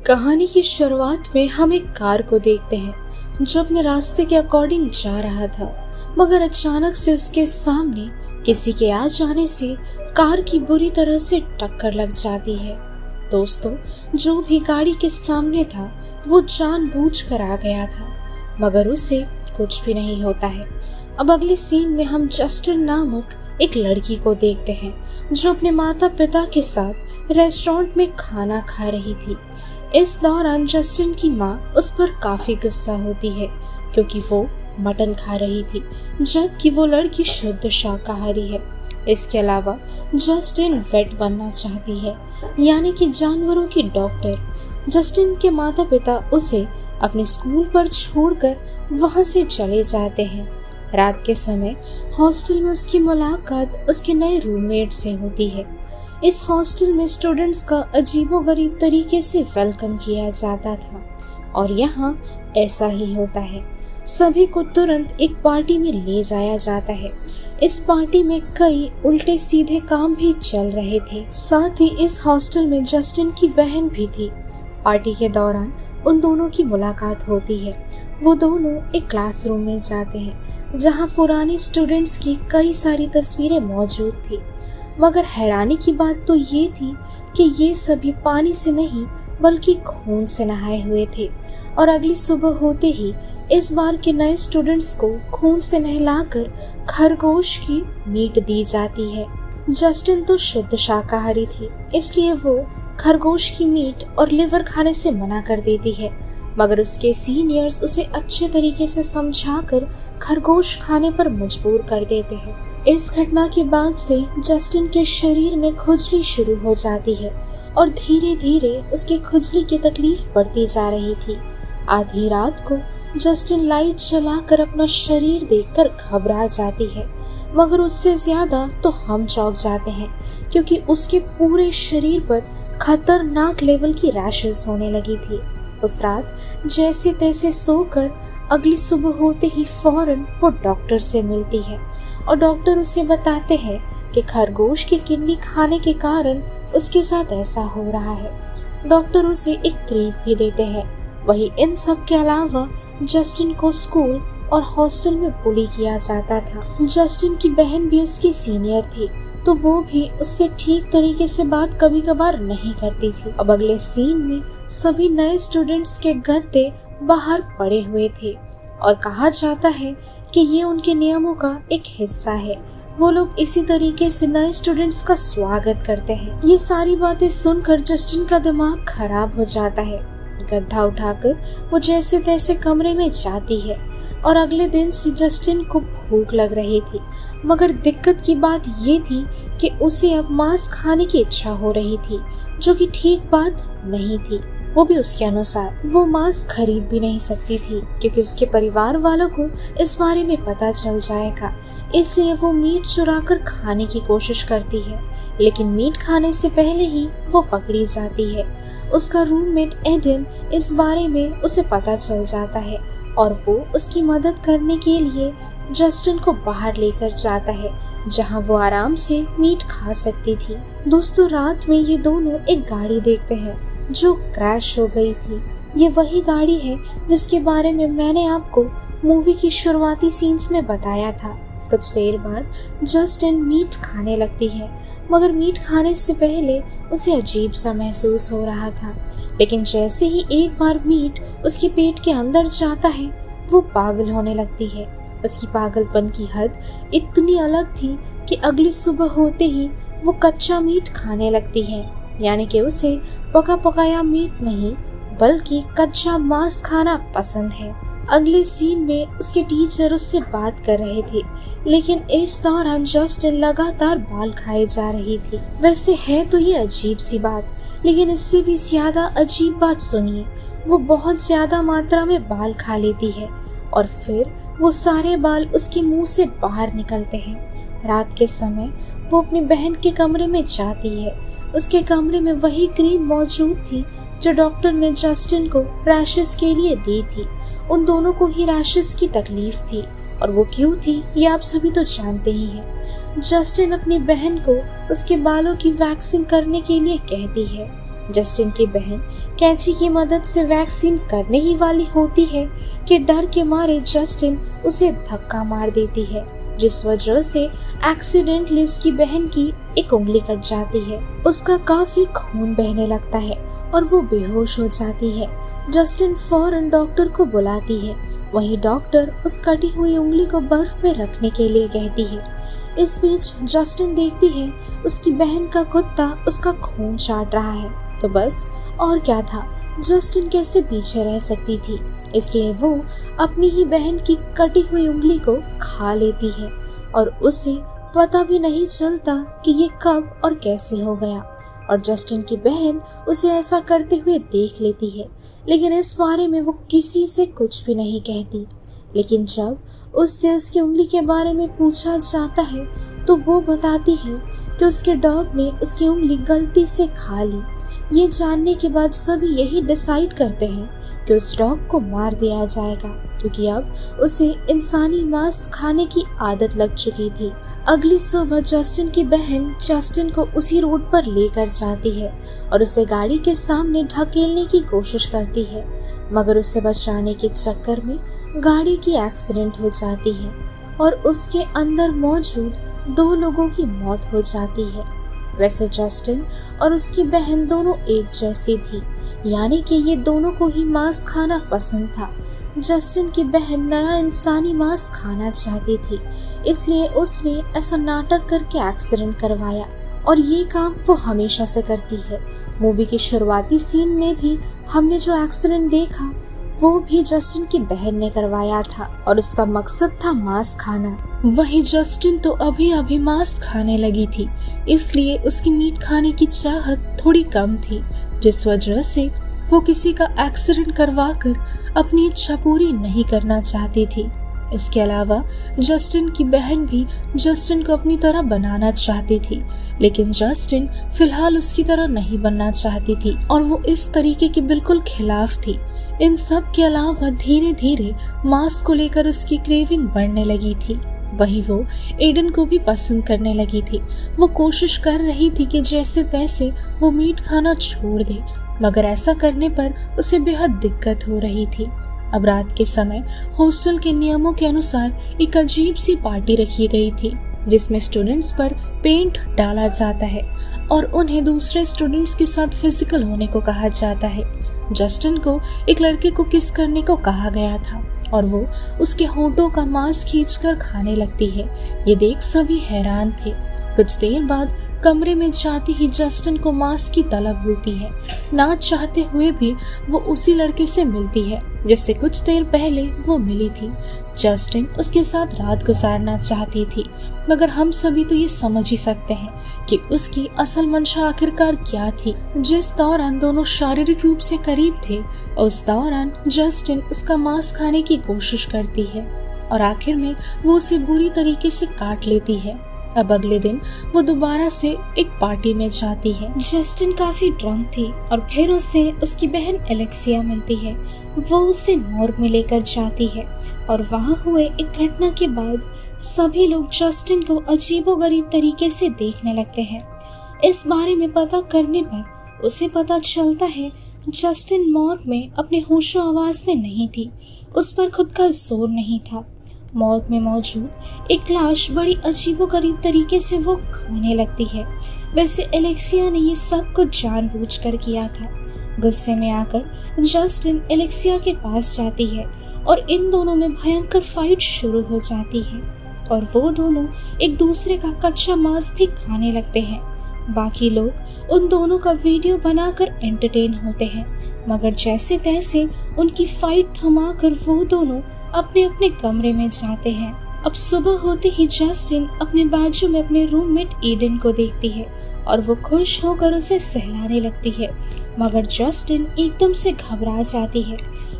कहानी की शुरुआत में हम एक कार को देखते हैं जो अपने रास्ते के अकॉर्डिंग जा रहा था, मगर अचानक से उसके सामने किसी के आ जाने से कार की बुरी तरह से टक्कर लग जाती है। दोस्तों, जो भी गाड़ी के सामने था वो जानबूझकर आ गया था, मगर उसे कुछ भी नहीं होता है। अब अगले सीन में हम जस्टिन नामक एक लड़की को देखते हैं जो अपने माता पिता के साथ रेस्टोरेंट में खाना खा रही थी। इस दौरान जस्टिन की माँ उस पर काफी गुस्सा होती है क्योंकि वो मटन खा रही थी, जबकि वो लड़की शुद्ध शाकाहारी है। इसके अलावा जस्टिन वेट बनना चाहती है, यानी कि जानवरों की डॉक्टर। जस्टिन के माता पिता उसे अपने स्कूल पर छोड़कर वहां से चले जाते हैं। रात के समय हॉस्टल में उसकी मुलाकात उसके नए रूममेट से होती है। इस हॉस्टल में स्टूडेंट्स का अजीबोगरीब तरीके से वेलकम किया जाता था और यहाँ ऐसा ही होता है। सभी को तुरंत एक पार्टी में ले जाया जाता है। इस पार्टी में कई उल्टे सीधे काम भी चल रहे थे। साथ ही इस हॉस्टल में जस्टिन की बहन भी थी। पार्टी के दौरान उन दोनों की मुलाकात होती है। वो दोनों एक क्लासरूम में जाते हैं जहाँ पुराने स्टूडेंट्स की कई सारी तस्वीरें मौजूद थी, मगर हैरानी की बात तो ये थी कि ये सभी पानी से नहीं बल्कि खून से नहाए हुए थे। और अगली सुबह होते ही इस बार के नए स्टूडेंट्स को खून से नहलाकर खरगोश की मीट दी जाती है। जस्टिन तो शुद्ध शाकाहारी थी, इसलिए वो खरगोश की मीट और लिवर खाने से मना कर देती है, मगर उसके सीनियर्स उसे अच्छे तरीके से समझाकर खरगोश खाने पर मजबूर कर देते हैं। इस घटना के बाद से जस्टिन के शरीर में खुजली शुरू हो जाती है और धीरे धीरे उसकी खुजली की तकलीफ बढ़ती जा रही थी। आधी रात को जस्टिन लाइट जलाकर अपना शरीर देखकर घबरा जाती है, मगर उससे ज्यादा तो हम चौंक जाते हैं क्योंकि उसके पूरे शरीर पर खतरनाक लेवल की रैशेस होने लगी थी। उस रात जैसे तैसे सोकर अगली सुबह होते ही फौरन वो डॉक्टर से मिलती है और डॉक्टर उसे बताते हैं कि खरगोश की किडनी खाने के कारण उसके साथ ऐसा हो रहा है। डॉक्टर उसे एक क्रीम भी देते हैं। वहीं इन सब के अलावा जस्टिन को स्कूल और हॉस्टल में बुली किया जाता था। जस्टिन की बहन भी उसकी सीनियर थी, तो वो भी उससे ठीक तरीके से बात कभी कभार नहीं करती थी। अब अगले सीन में सभी नए स्टूडेंट्स के गद्दे बाहर पड़े हुए थे और कहा जाता है कि ये उनके नियमों का एक हिस्सा है। वो लोग इसी तरीके से नए स्टूडेंट्स का स्वागत करते हैं। ये सारी बातें सुनकर जस्टिन का दिमाग खराब हो जाता है। गद्दा उठाकर वो जैसे तैसे कमरे में जाती है और अगले दिन से जस्टिन को भूख लग रही थी, मगर दिक्कत की बात ये थी कि उसे अब मांस खाने की इच्छा हो रही थी, जो कि ठीक बात नहीं थी। वो भी उसके अनुसार वो मांस खरीद भी नहीं सकती थी क्योंकि उसके परिवार वालों को इस बारे में पता चल जाएगा, इसलिए वो मीट चुराकर खाने की कोशिश करती है, लेकिन मीट खाने से पहले ही वो पकड़ी जाती है। उसका रूममेट एडन इस बारे में उसे पता चल जाता है और वो उसकी मदद करने के लिए जस्टिन को बाहर लेकर जाता है जहां वो आराम से मीट खा सकती थी। दोस्तों, रात में ये दोनों एक गाड़ी देखते हैं जो क्रैश हो गई थी। ये वही गाड़ी है जिसके बारे में मैंने आपको मूवी की शुरुआती सीन्स में बताया था। कुछ देर बाद जस्टिन मीट खाने लगती है, मगर मीट खाने से पहले उसे अजीब सा महसूस हो रहा था, लेकिन जैसे ही एक बार मीट उसके पेट के अंदर जाता है वो पागल होने लगती है। उसकी पागलपन की हद इतनी अलग थी कि अगली सुबह होते ही वो कच्चा मीट खाने लगती है, यानी कि उसे पका पकाया मीट नहीं बल्कि कच्चा मांस खाना पसंद है। अगले सीन में उसके टीचर उससे बात कर रहे थे, लेकिन इस दौरान जस्टिन लगातार बाल खाए जा रही थी। वैसे है तो ये अजीब सी बात, लेकिन इससे भी ज्यादा अजीब बात सुनिए। वो बहुत ज्यादा मात्रा में बाल खा लेती है और फिर वो सारे बाल उसके मुंह से बाहर निकलते हैं। रात के समय वो अपनी बहन के कमरे में जाती है। उसके कमरे में वही क्रीम मौजूद थी जो डॉक्टर ने जस्टिन को रैशेस के लिए दी थी। उन दोनों को ही रैशेस की तकलीफ थी और वो क्यों थी ये आप सभी तो जानते ही हैं। जस्टिन अपनी बहन को उसके बालों की वैक्सिंग करने के लिए कहती है जस्टिन की बहन कैंची की मदद से वैक्सीन करने ही वाली होती है कि डर के मारे जस्टिन उसे धक्का मार देती है, जिस वजह से एक्सीडेंटली उसकी बहन की एक उंगली कट जाती है। उसका काफी खून बहने लगता है और वो बेहोश हो जाती है। जस्टिन फौरन डॉक्टर को बुलाती है। वहीं डॉक्टर उस कटी हुई उंगली को बर्फ में रखने के लिए कहती है। इस बीच जस्टिन देखती है उसकी बहन का कुत्ता उसका खून चाट रहा है, तो बस और क्या था, जस्टिन कैसे पीछे रह सकती थी। इसलिए वो अपनी ही बहन की कटी हुई उंगली को खा लेती है और उसे पता भी नहीं चलता कि ये कब और कैसे हो गया। और जस्टिन की बहन उसे ऐसा करते हुए देख लेती है, लेकिन इस बारे में वो किसी से कुछ भी नहीं कहती। लेकिन जब उससे उसकी उंगली के बारे में पूछा जाता है तो वो बताती है कि उसके डॉग ने उसकी उंगली गलती से खा ली। ये जानने के बाद सभी यही डिसाइड करते हैं कि उस डॉग को मार दिया जाएगा, क्योंकि अब उसे इंसानी मांस खाने की आदत लग चुकी थी। अगली सुबह जस्टिन की बहन जस्टिन को उसी रोड पर लेकर जाती है और उसे गाड़ी के सामने ढकेलने की कोशिश करती है, मगर उसे बचाने के चक्कर में गाड़ी की एक्सीडेंट हो जाती है और उसके अंदर मौजूद 2 लोगों की मौत हो जाती है। वैसे जस्टिन और उसकी बहन दोनों एक जैसी थी, यानी कि ये दोनों को ही मांस खाना पसंद था। जस्टिन की बहन नया इंसानी मांस खाना चाहती थी, इसलिए उसने ऐसा नाटक करके एक्सीडेंट करवाया और ये काम वो हमेशा से करती है। मूवी के शुरुआती सीन में भी हमने जो एक्सीडेंट देखा वो भी जस्टिन की बहन ने करवाया था और उसका मकसद था मांस खाना। वहीं जस्टिन तो अभी अभी मांस खाने लगी थी, इसलिए उसकी मीट खाने की चाहत थोड़ी कम थी, जिस वजह से वो किसी का एक्सीडेंट करवाकर अपनी इच्छा पूरी नहीं करना चाहती थी। इसके अलावा जस्टिन की बहन भी जस्टिन को अपनी तरह बनाना चाहती थी, लेकिन जस्टिन फिलहाल उसकी तरह नहीं बनना चाहती थी और वो इस तरीके के बिल्कुल खिलाफ थी। इन सब के अलावा धीरे धीरे मांस को लेकर उसकी क्रेविंग बढ़ने लगी थी। वहीं वो एडन को भी पसंद करने लगी थी। वो कोशिश कर रही थी कि जैसे तैसे वो मीट खाना छोड़ दे, मगर ऐसा करने पर उसे बेहद दिक्कत हो रही थी। अब रात के समय हॉस्टल के नियमों के अनुसार एक अजीब सी पार्टी रखी गई थी, जिसमें स्टूडेंट्स पर पेंट डाला जाता है और उन्हें दूसरे स्टूडेंट्स के साथ फिजिकल होने को कहा जाता है। जस्टिन को एक लड़के को किस करने को कहा गया था और वो उसके होठों का मांस खींचकर खाने लगती है। ये देख सभी हैरान थे। कुछ देर बाद कमरे में जाते ही जस्टिन को मांस की तलब होती है। ना चाहते हुए भी वो उसी लड़के से मिलती है जिससे कुछ देर पहले वो मिली थी। जस्टिन उसके साथ रात गुजारना चाहती थी, मगर हम सभी तो ये समझ ही सकते हैं कि उसकी असल मंशा आखिरकार क्या थी। जिस दौरान दोनों शारीरिक रूप से करीब थे, उस दौरान जस्टिन उसका मांस खाने की कोशिश करती है और आखिर में वो उसे बुरी तरीके से काट लेती है। अब अगले दिन वो दोबारा से एक पार्टी में जाती है। जस्टिन काफी ड्रंक थी और फिर उसे उसकी बहन एलेक्सिया मिलती है। वो उसे मॉर्ग में लेकर जाती है और वहाँ हुए एक घटना के बाद सभी लोग जस्टिन को अजीबोगरीब तरीके से देखने लगते हैं। इस बारे में पता करने पर उसे पता चलता है जस्टिन मॉर्ग में अपने होशो आवाज में नहीं थी, उस पर खुद का जोर नहीं था। मॉर्ग में मौजूद एक लाश बड़ी अजीबोगरीब तरीके से वो खाने लगती है। वैसे एलेक्सिया ने ये सब कुछ जानबूझकर किया था। गुस्से में आकर जस्टिन एलेक्सिया के पास जाती है और इन दोनों में भयंकर फाइट शुरू हो जाती है और वो दोनों एक दूसरे का कच्चा मांस भी खाने लगते हैं। बाकी लोग उन दोनों का वीडियो बनाकर एंटरटेन होते हैं, मगर जैसे तैसे उनकी फाइट थमाकर वो दोनों अपने अपने कमरे में जाते हैं। अब सुबह होते ही जस्टिन अपने बाजू में अपने रूममेट एडन को देखती है और वो खुश होकर उसे सहलाने लगती है, मगर जस्टिन एकदम से घबरा जाती है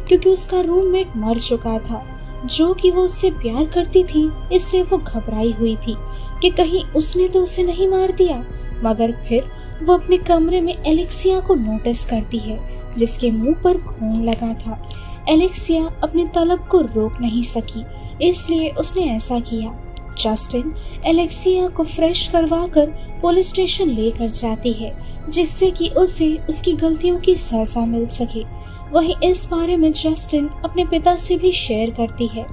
क्योंकि उसका रूममेट मर चुका था, जो कि वो उससे प्यार करती थी। इसलिए वो घबराई हुई थी कि कहीं उसने तो उसे नहीं मार दिया। मगर फिर वो अपने कमरे में एलेक्सिया को नोटिस करती है, जिसके मुंह पर खून लगा था। एलेक्सिया अपने तलब को रोक नहीं सकी, इसलिए उसने ऐसा किया। जस्टिन एलेक्सिया को फ्रेश करवाकर पुलिस स्टेशन लेकर जाती है, जिससे कि उसे उसकी गलतियों की सजा मिल सके। वहीं इस बारे में जस्टिन अपने पिता से भी शेयर करती है।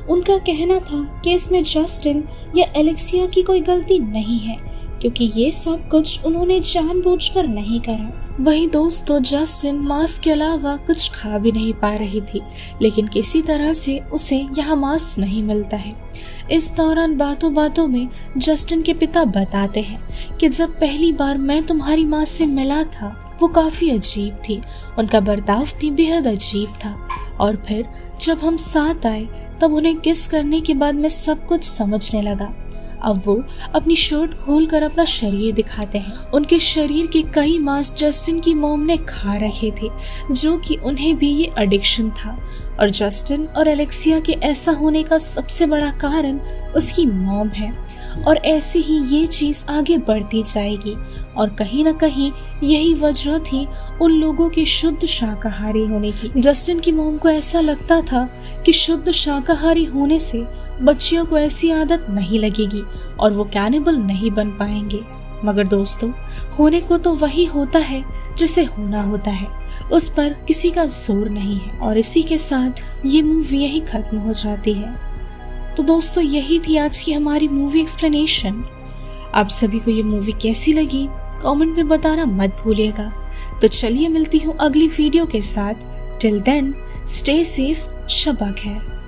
उनका कहना था कि इसमें जस्टिन या एलेक्सिया की कोई गलती नहीं है, क्योंकि ये सब कुछ उन्होंने जानबूझकर नहीं करा। वहीं दोस्तों, जस्टिन मांस के अलावा कुछ खा भी नहीं पा रही थी, लेकिन किसी तरह से उसे यहाँ मांस नहीं मिलता है। इस दौरान बातों बातों में जस्टिन के पिता बताते हैं कि जब पहली बार मैं तुम्हारी माँ से मिला था वो काफी अजीब थी, उनका बर्ताव भी बेहद अजीब था, और फिर जब हम साथ आए तब उन्हें किस करने के बाद मैं सब कुछ समझने लगा। अब वो अपनी शर्ट खोलकर अपना शरीर दिखाते हैं। उनके शरीर के कई मांस जस्टिन की मॉम ने खा रखे थे, जो कि उन्हें भी ये एडिक्शन था। और जस्टिन और एलेक्सिया के ऐसा होने का सबसे बड़ा कारण उसकी मॉम है, और ऐसे ही ये चीज आगे बढ़ती जाएगी। और कहीं ना कहीं यही वजह थी उन लोगों के शुद्ध शाकाहारी होने की। जस्टिन की मॉम को ऐसा लगता था कि शुद्ध शाकाहारी होने से बच्चियों को ऐसी आदत नहीं लगेगी और वो कैनिबल नहीं बन पाएंगे। मगर दोस्तों, होने को तो वही होता है जिसे होना होता है, उस पर किसी का जोर नहीं है। और इसी के साथ ये मूवी यही खत्म हो जाती है। तो दोस्तों, यही थी आज की हमारी मूवी एक्सप्लेनेशन। आप सभी को ये मूवी कैसी लगी कमेंट में बताना मत भूलिएगा। तो चलिए मिलती हूँ अगली वीडियो के साथ। टिल देन स्टे सेफ, शब्बा खैर।